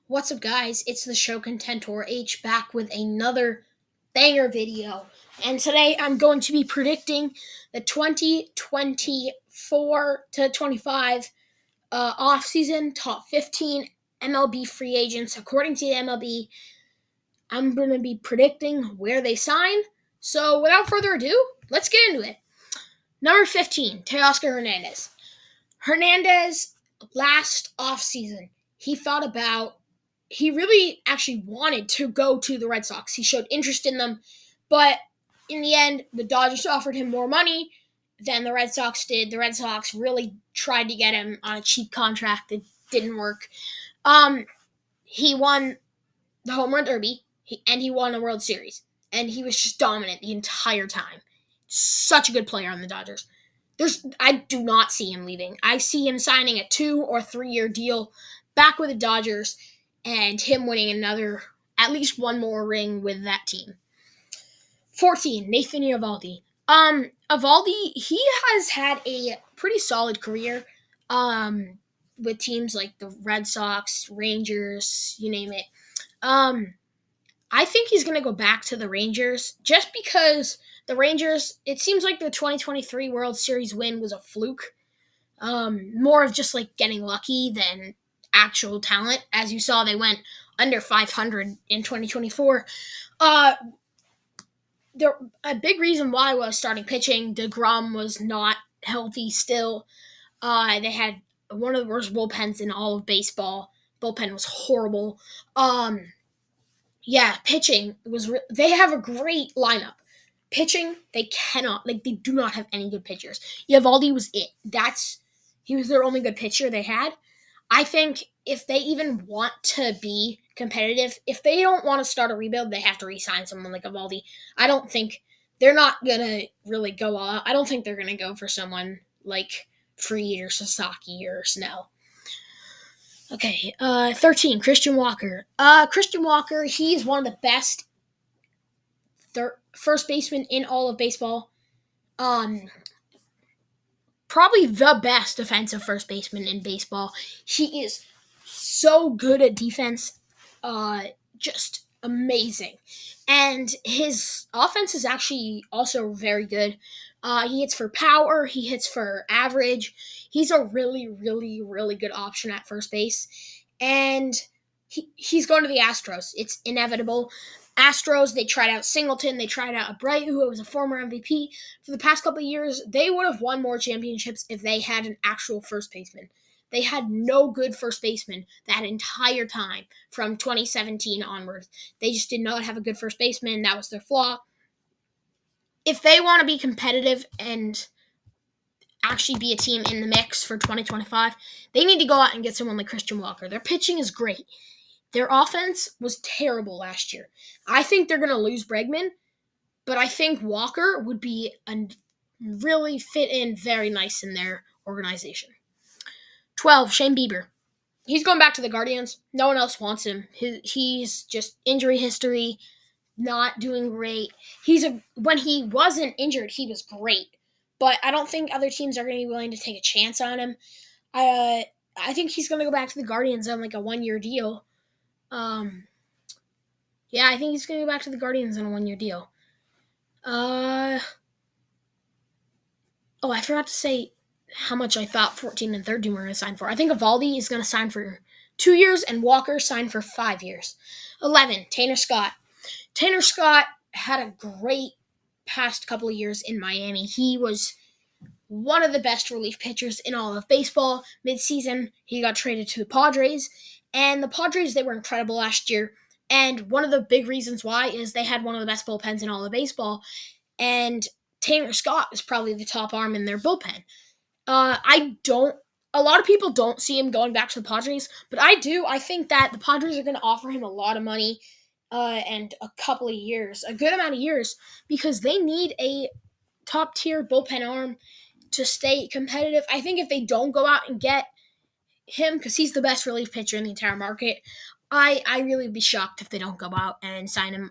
What's up, guys? It's the show Contentor H back with another banger video. And today I'm going to be predicting the 2024 to 25 offseason top 15 MLB free agents. According to the MLB, I'm going to be predicting where they sign. So without further ado, let's get into it. Number 15, Teoscar Hernandez. Hernandez, last offseason, he really actually wanted to go to the Red Sox. He showed interest in them, but in the end, the Dodgers offered him more money than the Red Sox did. The Red Sox really tried to get him on a cheap contract. It didn't work. He won the Home Run Derby, and he won a World Series, and he was just dominant the entire time. Such a good player on the Dodgers. I do not see him leaving. I see him signing a 2 or 3 year deal back with the Dodgers and him winning at least one more ring with that team. 14, Nathan Eovaldi. Eovaldi, he has had a pretty solid career with teams like the Red Sox, Rangers, you name it. I think he's going to go back to the Rangers just because the Rangers, it seems like the 2023 World Series win was a fluke. More of just like getting lucky than actual talent. As you saw, they went under 500 in 2024. A big reason why was starting pitching. DeGrom was not healthy still. They had one of the worst bullpens in all of baseball. Bullpen was horrible. Pitching was. They have a great lineup. Pitching, they do not have any good pitchers. Eovaldi was it. He was their only good pitcher they had. I think if they even want to be competitive, if they don't want to start a rebuild, they have to re-sign someone like Eovaldi. I don't think they're not going to really go all out. I don't think they're going to go for someone like Fried or Sasaki or Snell. Okay, 13, Christian Walker. Christian Walker, he's one of the best first baseman in all of baseball. Probably the best defensive first baseman in baseball. He is so good at defense. Just amazing. And his offense is actually also very good. He hits for power. He hits for average. He's a really, really, really good option at first base. And he's going to the Astros. It's inevitable. Astros, they tried out Singleton. They tried out Abreu, who was a former MVP. For the past couple of years, they would have won more championships if they had an actual first baseman. They had no good first baseman that entire time from 2017 onwards. They just did not have a good first baseman. That was their flaw. If they want to be competitive and actually be a team in the mix for 2025, they need to go out and get someone like Christian Walker. Their pitching is great. Their offense was terrible last year. I think they're going to lose Bregman, but I think Walker would be really fit in very nice in their organization. 12, Shane Bieber. He's going back to the Guardians. No one else wants him. He's just injury history, not doing great. When he wasn't injured, he was great, but I don't think other teams are going to be willing to take a chance on him. I think he's going to go back to the Guardians on like a 1-year deal. I think he's going to go back to the Guardians on a 1-year deal. I forgot to say how much I thought 14 and 13 were going to sign for. I think Eovaldi is going to sign for 2 years and Walker signed for 5 years. 11, Tanner Scott. Tanner Scott had a great past couple of years in Miami. He was one of the best relief pitchers in all of baseball. Mid-season, he got traded to the Padres. And the Padres, they were incredible last year. And one of the big reasons why is they had one of the best bullpens in all of baseball. And Tanner Scott is probably the top arm in their bullpen. A lot of people don't see him going back to the Padres, but I do. I think that the Padres are going to offer him a lot of money and a couple of years, a good amount of years, because they need a top-tier bullpen arm to stay competitive. I think if they don't go out and get him, because he's the best relief pitcher in the entire market, I really would be shocked if they don't go out and sign him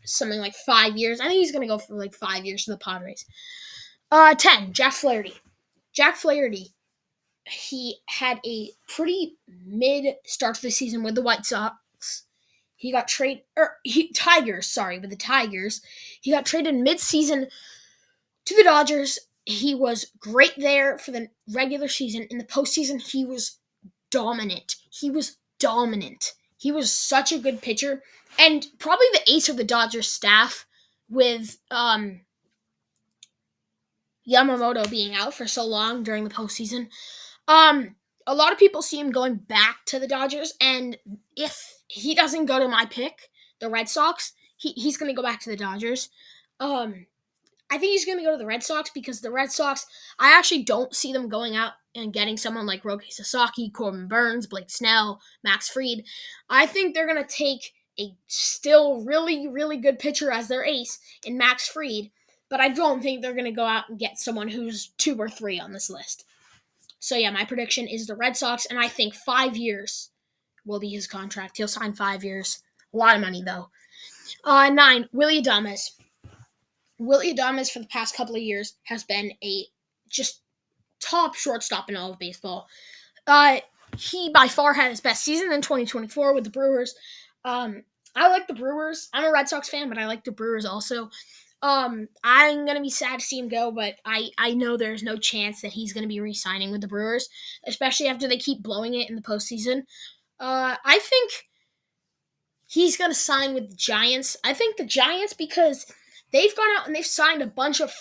something like 5 years. I think he's going to go for like 5 years to the Padres. 10, Jack Flaherty. Jack Flaherty he had a pretty mid start to the season with the White Sox. He got traded, Tigers, sorry, with the Tigers. He got traded mid-season to the Dodgers. He was great there for the regular season. In the postseason, he was dominant. He was such a good pitcher, and probably the ace of the Dodgers staff with Yamamoto being out for so long during the postseason. A lot of people see him going back to the Dodgers, and if he doesn't go to my pick, the Red Sox, he's going to go back to the Dodgers. I think he's going to go to the Red Sox because the Red Sox, I actually don't see them going out and getting someone like Roki Sasaki, Corbin Burns, Blake Snell, Max Fried. I think they're going to take a still really, really good pitcher as their ace in Max Fried, but I don't think they're going to go out and get someone who's 2 or 3 on this list. So, yeah, my prediction is the Red Sox, and I think 5 years will be his contract. He'll sign 5 years. A lot of money, though. 9, Willy Adames. Willy Adames, for the past couple of years, has been a just top shortstop in all of baseball. He, by far, had his best season in 2024 with the Brewers. I like the Brewers. I'm a Red Sox fan, but I like the Brewers also. I'm going to be sad to see him go, but I know there's no chance that he's going to be re-signing with the Brewers, especially after they keep blowing it in the postseason. I think he's going to sign with the Giants. I think the Giants, because they've gone out and they've signed a bunch of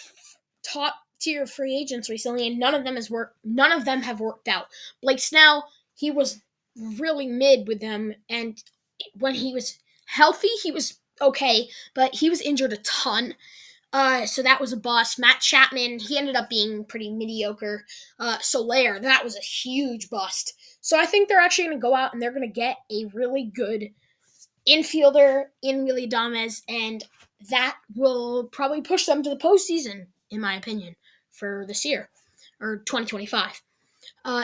top-tier free agents recently, and none of them have worked out. Blake Snell, he was really mid with them, and when he was healthy, he was okay, but he was injured a ton. So that was a bust. Matt Chapman, he ended up being pretty mediocre. Soler, that was a huge bust. So I think they're actually going to go out and they're going to get a really good infielder in Willy Adames, and that will probably push them to the postseason, in my opinion, for this year, or 2025.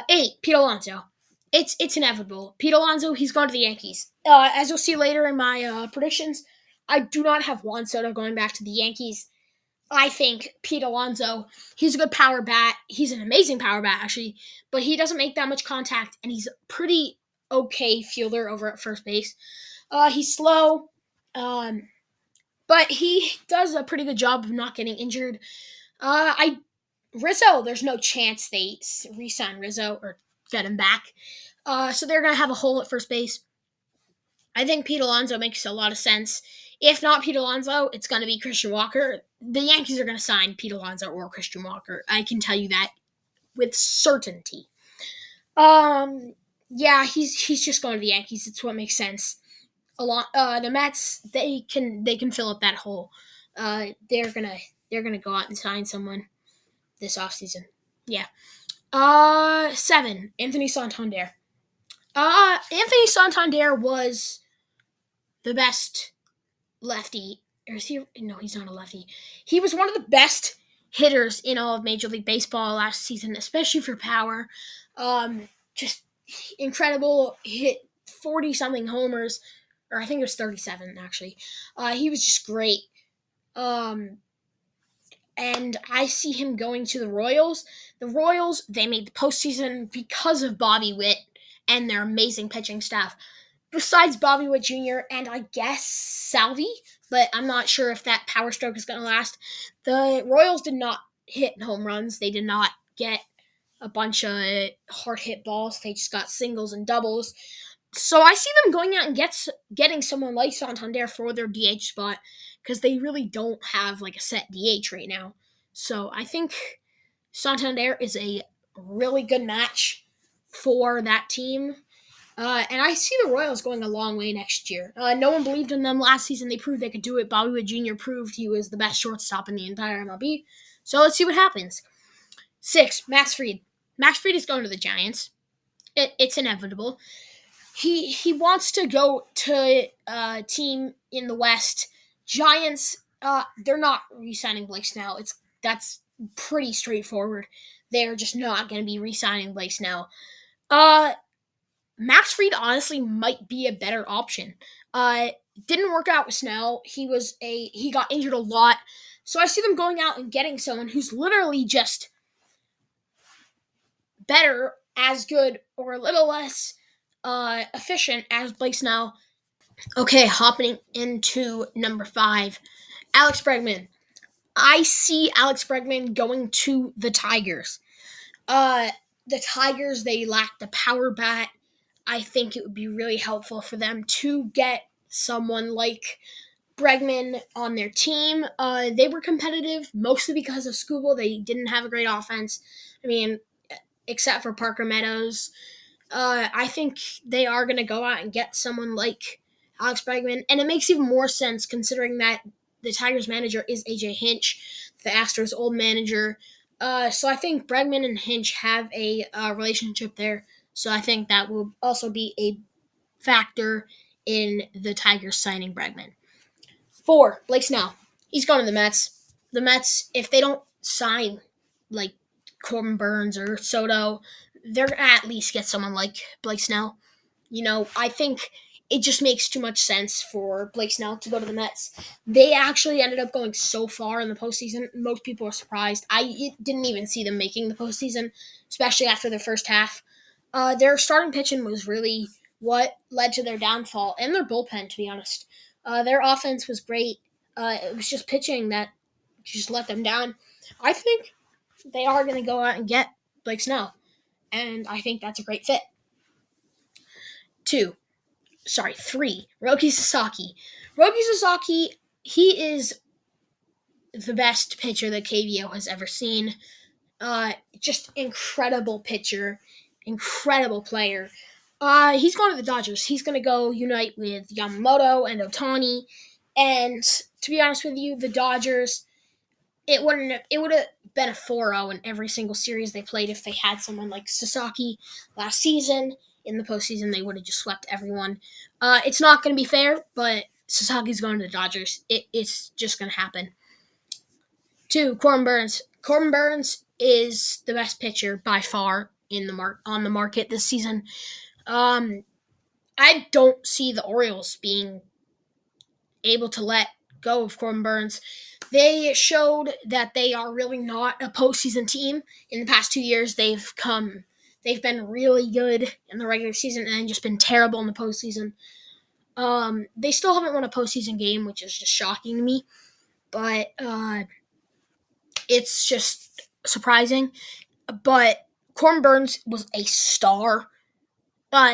8, Pete Alonso. It's inevitable. Pete Alonso, he's gone to the Yankees. As you'll see later in my predictions, I do not have Juan Soto going back to the Yankees. I think Pete Alonso, he's a good power bat. He's an amazing power bat, actually, but he doesn't make that much contact, and he's a pretty okay fielder over at first base. He's slow, but he does a pretty good job of not getting injured. Rizzo, there's no chance they re-sign Rizzo or get him back. So they're going to have a hole at first base. I think Pete Alonso makes a lot of sense. If not Pete Alonso, it's going to be Christian Walker. The Yankees are going to sign Pete Alonso or Christian Walker. I can tell you that with certainty. Yeah, he's just going to the Yankees. It's what makes sense. The Mets, they can fill up that hole. They're gonna go out and sign someone this offseason. Yeah. 7, Anthony Santander. Anthony Santander was the best lefty. Or is he? No, he's not a lefty. He was one of the best hitters in all of Major League Baseball last season, especially for power. Just incredible. Hit 40-something homers, or I think it was 37, actually. He was just great. And I see him going to the Royals. The Royals, they made the postseason because of Bobby Witt and their amazing pitching staff. Besides Bobby Witt Jr. and I guess Salvi, but I'm not sure if that power stroke is going to last. The Royals did not hit home runs. They did not get a bunch of hard hit balls. They just got singles and doubles. So I see them going out and getting someone like Santander for their DH spot because they really don't have like a set DH right now. So I think Santander is a really good match for that team. And I see the Royals going a long way next year. No one believed in them last season. They proved they could do it. Bobby Witt Jr. proved he was the best shortstop in the entire MLB. So let's see what happens. 6, Max Fried. Max Fried is going to the Giants. It's inevitable. He wants to go to a team in the West. Giants, they're not re-signing Blake Snell. That's pretty straightforward. They're just not going to be re-signing Blake Snell. Max Fried honestly might be a better option. Didn't work out with Snell. He got injured a lot. So I see them going out and getting someone who's literally just better as good or a little less efficient as Blake Snell. Okay, hopping into number 5, Alex Bregman. I see Alex Bregman going to the Tigers. Uh, the Tigers, they lack the power bat. I think it would be really helpful for them to get someone like Bregman on their team. They were competitive mostly because of Skubal. They didn't have a great offense. I mean, except for Parker Meadows. I think they are going to go out and get someone like Alex Bregman, and it makes even more sense considering that the Tigers manager is AJ Hinch, the Astros' old manager. So I think Bregman and Hinch have a relationship there. So I think that will also be a factor in the Tigers signing Bregman. 4, Blake Snell. He's going to the Mets. The Mets, if they don't sign like Corbin Burns or Soto, they're gonna at least get someone like Blake Snell. I think it just makes too much sense for Blake Snell to go to the Mets. They actually ended up going so far in the postseason. Most people were surprised. I didn't even see them making the postseason, especially after the first half. Their starting pitching was really what led to their downfall, and their bullpen, to be honest. Their offense was great. It was just pitching that just let them down. I think they are going to go out and get Blake Snell, and I think that's a great fit. 3, Roki Sasaki. Roki Sasaki, he is the best pitcher that KBO has ever seen. Just incredible pitcher, incredible player. He's going to the Dodgers. He's going to go unite with Yamamoto and Ohtani. And to be honest with you, the Dodgers, it would have been a 4-0 in every single series they played if they had someone like Sasaki last season. In the postseason, they would have just swept everyone. It's not going to be fair, but Sasaki's going to the Dodgers. It's just going to happen. 2, Corbin Burns. Corbin Burns is the best pitcher by far on the market this season. I don't see the Orioles being able to let go of Corbin Burns. They showed that they are really not a postseason team. In the past 2 years, they've been really good in the regular season and just been terrible in the postseason. They still haven't won a postseason game, which is just shocking to me. But it's just surprising. But Corbin Burns was a star.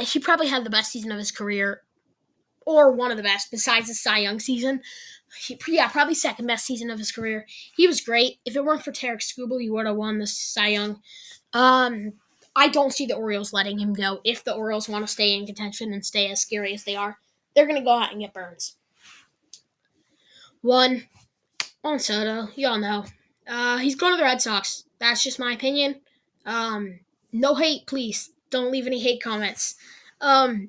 He probably had the best season of his career, or one of the best, besides the Cy Young season. Probably second best season of his career. He was great. If it weren't for Tarik Skubal, he would have won the Cy Young. I don't see the Orioles letting him go. If the Orioles want to stay in contention and stay as scary as they are, they're going to go out and get Burns. 1, Juan Soto. You all know. He's going to the Red Sox. That's just my opinion. No hate, please. Don't leave any hate comments. I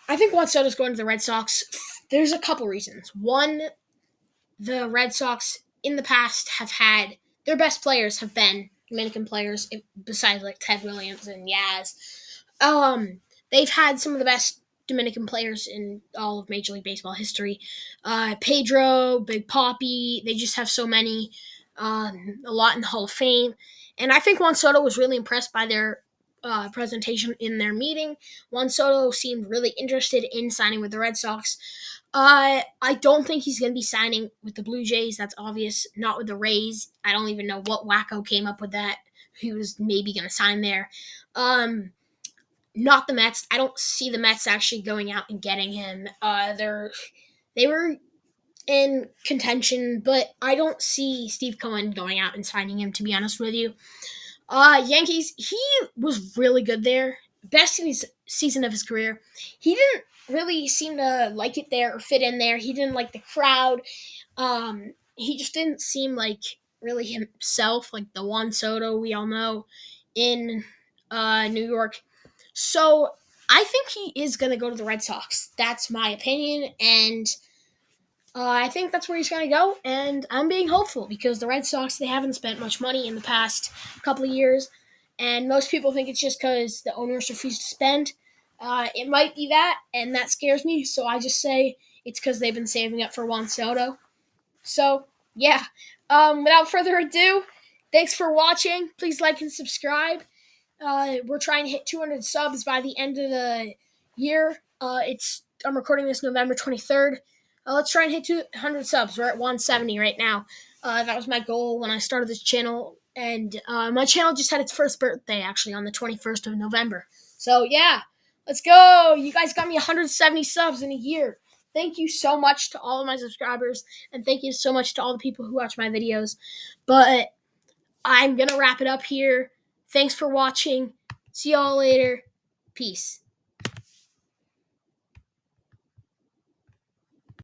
think Juan Soto's going to the Red Sox. There's a couple reasons. 1, the Red Sox in the past have had their best players have been Dominican players, besides like Ted Williams and Yaz. They've had some of the best Dominican players in all of Major League Baseball history. Pedro, Big Papi, they just have so many, a lot in the Hall of Fame. And I think Juan Soto was really impressed by their presentation in their meeting. Juan Soto seemed really interested in signing with the Red Sox. I don't think he's going to be signing with the Blue Jays. That's obvious. Not with the Rays. I don't even know what wacko came up with that. He was maybe going to sign there. Not the Mets. I don't see the Mets actually going out and getting him. They were in contention, but I don't see Steve Cohen going out and signing him, to be honest with you. Yankees, he was really good there. Best season of his career. He didn't really seem to like it there or fit in there. He didn't like the crowd. He just didn't seem like really himself, like the Juan Soto we all know in New York. So I think he is going to go to the Red Sox. That's my opinion, and I think that's where he's going to go, and I'm being hopeful because the Red Sox, they haven't spent much money in the past couple of years, and most people think it's just because the owners refuse to spend. It might be that, and that scares me, so I just say it's because they've been saving up for Juan Soto. So, yeah. Without further ado, thanks for watching. Please like and subscribe. We're trying to hit 200 subs by the end of the year. I'm recording this November 23rd. Let's try and hit 200 subs. We're at 170 right now. That was my goal when I started this channel, and my channel just had its first birthday actually on the 21st of November. So yeah, let's go! You guys got me 170 subs in a year. Thank you so much to all of my subscribers, and thank you so much to all the people who watch my videos. But I'm gonna wrap it up here. Thanks for watching. See y'all later. Peace.